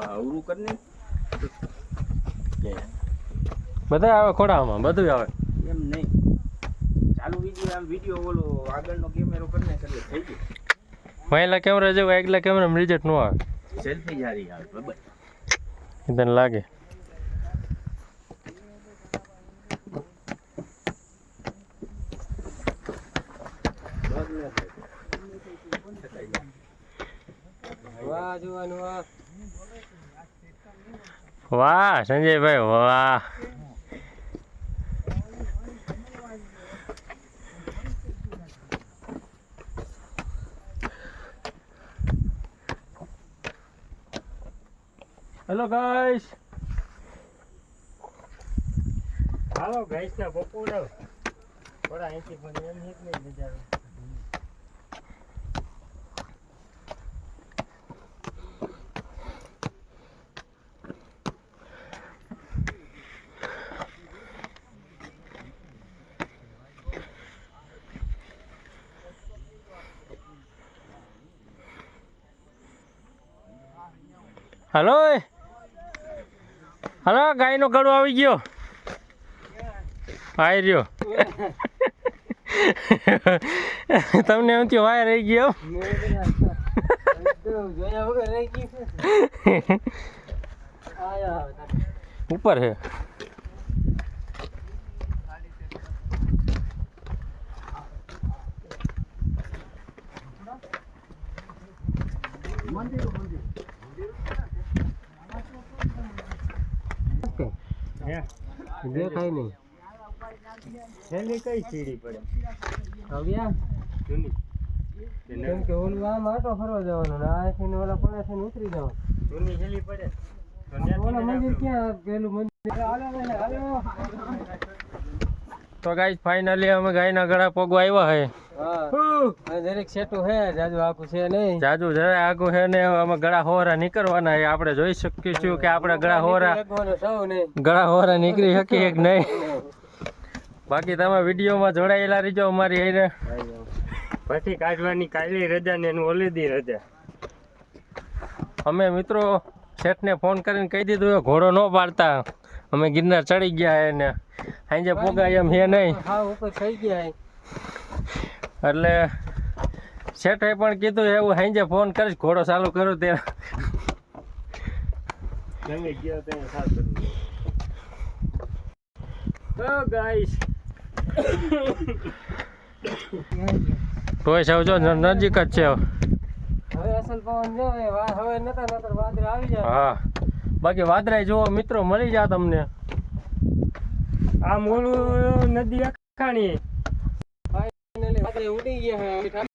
અવરું કરીને બધા આવે ખોડામાં, બધું આવે એમ નહીં. ચાલુ વિડીયો આમ વિડીયો ઓલો આગળનો કેમેરો કરીને એટલે થઈ ગયું. પહેલા કેમેરા જેવું આગલા કેમેરામાં રિઝલ્ટ ન આવે, સેલ્ફી જારી આવે બરાબર. તને લાગે વાહ સંજયભાઈ વાહ. હેલો ગાઈસ, હાલો ગાઈસ ના પકોડા થોડા અહીંથી પણ એમ એક નહીં મજા આવે. હલો હલો, ગાયનો ગળો આવી ગયો, આવી રહ્યો. તમને એમ થયું વાય રહી ગયો. ઉપર છે દેખાય નહીં. છેલ્લી કઈ સીડી પડે જૂની? કેમ કે ઓલું આમ આટો ફરવા જવાનો ને આ થઈને ઓલા પડે થઈને ઉતરી જવાનું. જૂની છેલ્લી પડે ઓલા મંદિર ક્યાં પેલું મંદિર. તો ગાઈસ ફાઇનલી અમે ગાયના ગળા પગવા આવ્યા હે. હા દરેક સેટું હે, જાજુ આખું છે નહીં, જાજુ જરા આખું છે ને. અમે ગળા હોરા નીકળવાના છે, આપણે જોઈ શકીશું કે આપણે ગળા હોરા નીકળી શકીએ કે નહીં. બાકી તમે વિડીયોમાં જોડાયેલા રહીજો અમારી હારે. પછી કાઢવાની કાલી રજા ને એનું ઓલીદી રજા. અમે મિત્રો શેઠને ફોન કરીને કહી દીધું ઘોડો ન પાડતા, અમે ગિરનાર ચડી ગયા એને સાંજે પોગાય એમ હે નહીં. હા ઉપર થઈ ગયા એટલે શેઠે પણ કીધું એવું સાંજે ફોન કરીશ ઘોડો ચાલુ કરું તે ગાઈસ. તોય સૌ જો નજીક જ છે હવે. અસલ પવન જો હવે નતર વાદળા આવી જાય. હા બાકી વાદળા જુઓ મિત્રો, મળી જાય તમને. આ મોલું નદી અખાણી ઉડી ગયા.